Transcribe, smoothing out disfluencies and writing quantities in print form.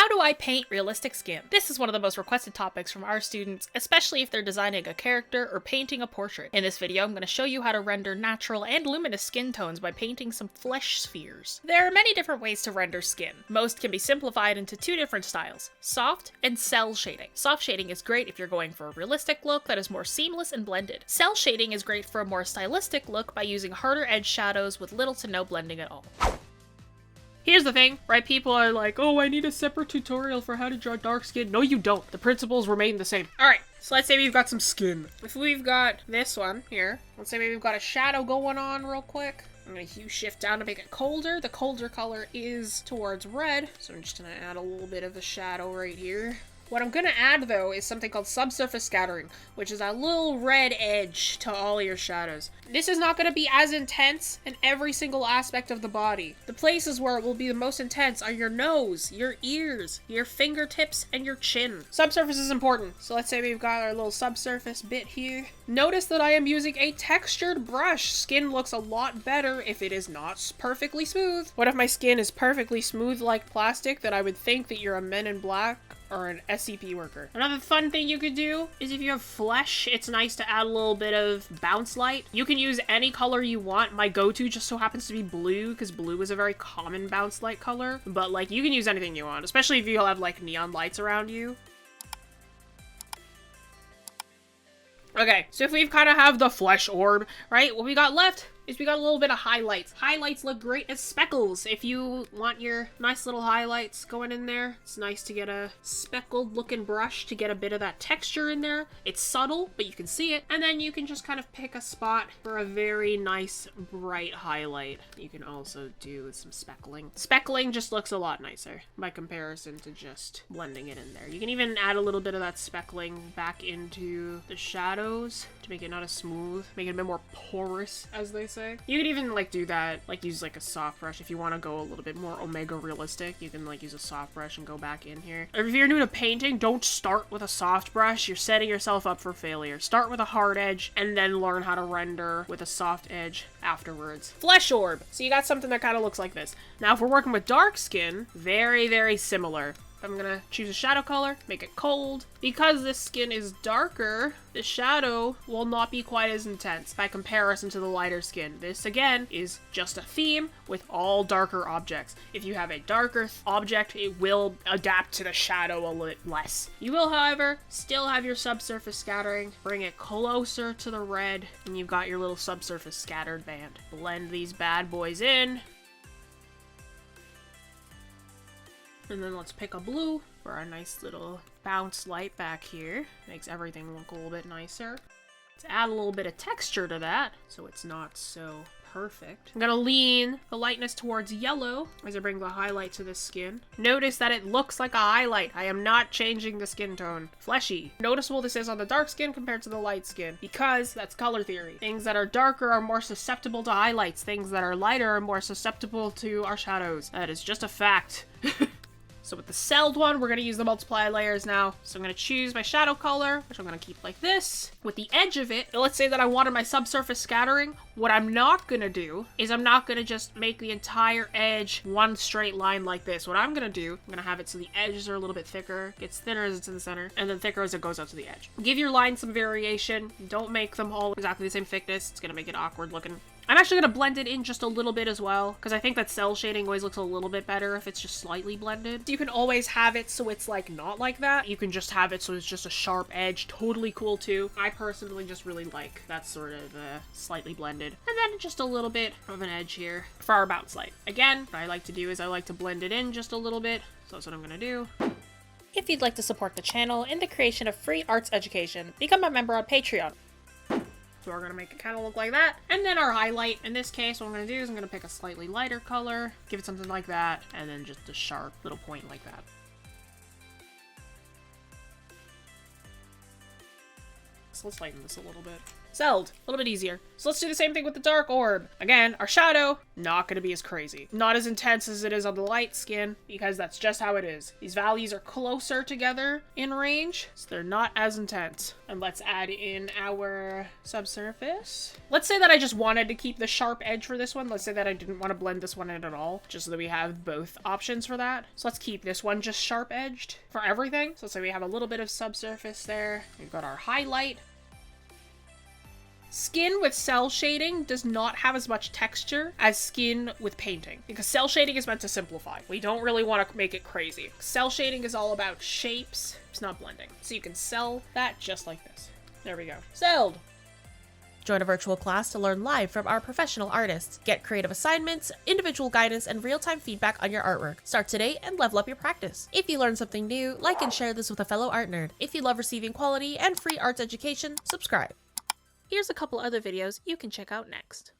do I paint realistic skin? This is one of the most requested topics from our students, especially if they're designing a character or painting a portrait. In this video, I'm going to show you how to render natural and luminous skin tones by painting some flesh spheres. There are many different ways to render skin. Most can be simplified into two different styles, soft and cell shading. Soft shading is great if you're going for a realistic look that is more seamless and blended. Cell shading is great for a more stylistic look by using harder edge shadows with little to no blending at all. Here's the thing, right? People are like, oh, I need a separate tutorial for how to draw dark skin. No, you don't. The principles remain the same. Alright, so let's say we've got some skin. If we've got this one here, let's say we've got a shadow going on real quick. I'm going to hue shift down to make it colder. The colder color is towards red, so I'm just going to add a little bit of a shadow right here. What I'm going to add, though, is something called subsurface scattering, which is a little red edge to all your shadows. This is not going to be as intense in every single aspect of the body. The places where it will be the most intense are your nose, your ears, your fingertips, and your chin. Subsurface is important, so let's say we've got our little subsurface bit here. Notice that I am using a textured brush. Skin looks a lot better if it is not perfectly smooth. What if my skin is perfectly smooth like plastic, that I would think that you're a Men in Black or an SCP worker? Another fun thing you could do is if you have flesh, it's nice to add a little bit of bounce light. You can use any color you want. My go-to just so happens to be blue, because blue is a very common bounce light color. But like, you can use anything you want, especially if you have like neon lights around you. Okay, so if we've kind of have the flesh orb, right, what we got left is we got a little bit of highlights. Highlights look great as speckles. If you want your nice little highlights going in there, it's nice to get a speckled looking brush to get a bit of that texture in there. It's subtle, but you can see it. And then you can just kind of pick a spot for a very nice bright highlight. You can also do some speckling. Speckling just looks a lot nicer by comparison to just blending it in there. You can even add a little bit of that speckling back into the shadows to make it not as smooth, make it a bit more porous, as they say. You could even like do that, like use like a soft brush if you want to go a little bit more omega realistic. You can like use a soft brush and go back in here. Or if you're doing a painting, don't start with a soft brush. You're setting yourself up for failure. Start with a hard edge and then learn how to render with a soft edge afterwards. Flesh orb. So you got something that kind of looks like this. Now if we're working with dark skin, very, very similar. I'm gonna choose a shadow color, make it cold. Because this skin is darker, the shadow will not be quite as intense by comparison to the lighter skin. This, again, is just a theme with all darker objects. If you have a darker object, it will adapt to the shadow a little less. You will, however, still have your subsurface scattering. Bring it closer to the red, and you've got your little subsurface scattered band. Blend these bad boys in. And then let's pick a blue for our nice little bounce light back here. Makes everything look a little bit nicer. Let's add a little bit of texture to that so it's not so perfect. I'm gonna lean the lightness towards yellow as I bring the highlight to this skin. Notice that it looks like a highlight. I am not changing the skin tone. Fleshy. Noticeable this is on the dark skin compared to the light skin, because that's color theory. Things that are darker are more susceptible to highlights. Things that are lighter are more susceptible to our shadows. That is just a fact. So with the celled one, we're going to use the multiply layers now. So I'm going to choose my shadow color, which I'm going to keep like this. With the edge of it, let's say that I wanted my subsurface scattering. What I'm not going to do is I'm not going to just make the entire edge one straight line like this. What I'm going to do, I'm going to have it so the edges are a little bit thicker, gets thinner as it's in the center, and then thicker as it goes out to the edge. Give your lines some variation. Don't make them all exactly the same thickness. It's going to make it awkward looking. I'm actually going to blend it in just a little bit as well, because I think that cell shading always looks a little bit better if it's just slightly blended. You can always have it so it's like not like that. You can just have it so it's just a sharp edge. Totally cool too. I personally just really like that sort of slightly blended. And then just a little bit of an edge here for our bounce light. Again, what I like to do is I like to blend it in just a little bit. So that's what I'm going to do. If you'd like to support the channel in the creation of free arts education, become a member on Patreon. So we're going to make it kind of look like that. And then our highlight, in this case, what I'm going to do is I'm going to pick a slightly lighter color, give it something like that, and then just a sharp little point like that. So let's lighten this a little bit. Celled. A little bit easier. So let's do the same thing with the dark orb. Again, our shadow, not going to be as crazy. Not as intense as it is on the light skin, because that's just how it is. These values are closer together in range, so they're not as intense. And let's add in our subsurface. Let's say that I just wanted to keep the sharp edge for this one. Let's say that I didn't want to blend this one in at all, just so that we have both options for that. So let's keep this one just sharp edged for everything. So let's say we have a little bit of subsurface there. We've got our highlight. Skin with cell shading does not have as much texture as skin with painting, because cell shading is meant to simplify. We don't really want to make it crazy. Cell shading is all about shapes. It's not blending. So you can cell that just like this. There we go. Celled. Join a virtual class to learn live from our professional artists. Get creative assignments, individual guidance, and real-time feedback on your artwork. Start today and level up your practice. If you learned something new, like and share this with a fellow art nerd. If you love receiving quality and free arts education, subscribe. Here's a couple other videos you can check out next.